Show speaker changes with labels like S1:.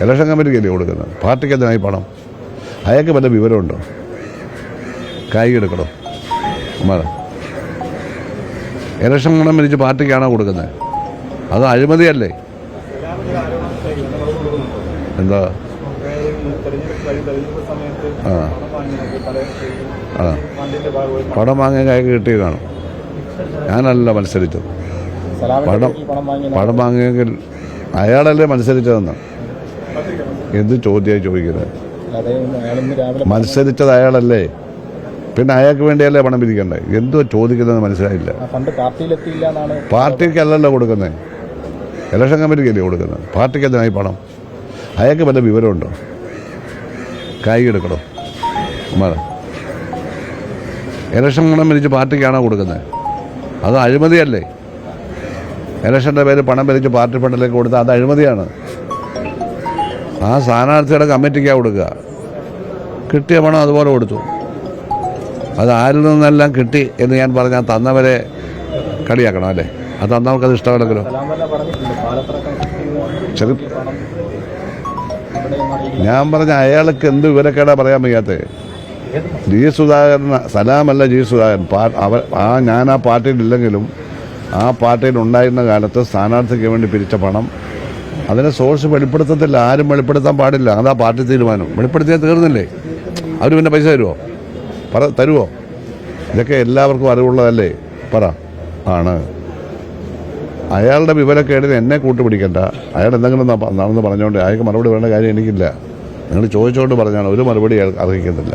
S1: Election കമ്മിറ്റിക്കല്ലേ കൊടുക്കുന്നത്? പാർട്ടിക്ക് എന്തിനായി പണം? അയാൾക്ക് വല്ല വിവരമുണ്ടോ? കൈ എടുക്കണോ? ഇലക്ഷൻ ഗുണം പിരിച്ച് പാർട്ടിക്കാണോ കൊടുക്കുന്നത്? അത് അഴിമതിയല്ലേ? എന്താ പണം വാങ്ങിയ കൈക്ക് കിട്ടിയ കാണും. ഞാനല്ല മത്സരിച്ചത്. പണം വാങ്ങിയെങ്കിൽ അയാളല്ലേ മത്സരിച്ചതെന്ന്? എന്ത് ചോദ്യമായി ചോദിക്കുന്നത്? മത്സരിച്ചത് അയാളല്ലേ, പിന്നെ അയാൾക്ക് വേണ്ടിയല്ലേ പണം പിരിക്കണ്ടേ? എന്തോ ചോദിക്കുന്നത് മനസ്സിലായില്ല. പാർട്ടിക്കല്ലല്ലോ കൊടുക്കുന്നത്, ഇലക്ഷൻ കമ്മിറ്റിക്കല്ലേ കൊടുക്കുന്നത്? പാർട്ടിക്ക് എന്തിനായി പണം? അയാൾക്ക് വല്ല വിവരമുണ്ടോ? കൈ എടുക്കണോ? ഇലക്ഷൻ ഗുണം പിരിച്ച് പാർട്ടിക്കാണോ കൊടുക്കുന്നത്? അത് അഴിമതിയല്ലേ? ഇലക്ഷൻ്റെ പേര് പണം പിരിച്ച് പാർട്ടി ഫണ്ടിലേക്ക് കൊടുത്താൽ അത് അഴിമതിയാണ്. ആ സ്ഥാനാർത്ഥിയുടെ കമ്മിറ്റിക്കാണ് കൊടുക്കുക. കിട്ടിയ പണം അതുപോലെ കൊടുത്തു. അത് ആരിൽ നിന്നെല്ലാം കിട്ടി എന്ന് ഞാൻ പറഞ്ഞാൽ തന്നവരെ കളിയാക്കണം അല്ലേ? അത് തന്നവർക്കത് ഇഷ്ടമല്ലെങ്കിലോ? ഞാൻ പറഞ്ഞ അയാൾക്ക് എന്ത് വിവരക്കേടാ പറയാൻ വയ്യാത്തേ? ജി സുധാകരൻ, സലാമല്ല ജി സുധാകരൻ, ഞാൻ ആ പാർട്ടിയിലില്ലെങ്കിലും ആ പാർട്ടിയിൽ ഉണ്ടായിരുന്ന കാലത്ത് സ്ഥാനാർത്ഥിക്ക് വേണ്ടി പിരിച്ച പണം, അതിനെ സോഴ്സ് വെളിപ്പെടുത്തത്തില്ല. ആരും വെളിപ്പെടുത്താൻ പാടില്ല. അതാ പാർട്ടി തീരുമാനം. വെളിപ്പെടുത്തിയാൽ തീർന്നില്ലേ? അവർ പിന്നെ പൈസ തരുമോ? ഇതൊക്കെ എല്ലാവർക്കും അറിവുള്ളതല്ലേ? ആണ്. അയാളുടെ വിവരക്കേടിന് എന്നെ കൂട്ടുപിടിക്കണ്ട. അയാൾ എന്തെങ്കിലും നടന്ന് പറഞ്ഞുകൊണ്ട് അയാൾക്ക് മറുപടി വേണ്ട കാര്യം എനിക്കില്ല. നിങ്ങൾ ചോദിച്ചുകൊണ്ട് പറഞ്ഞാണ്, ഒരു മറുപടി അർഹിക്കുന്നില്ല.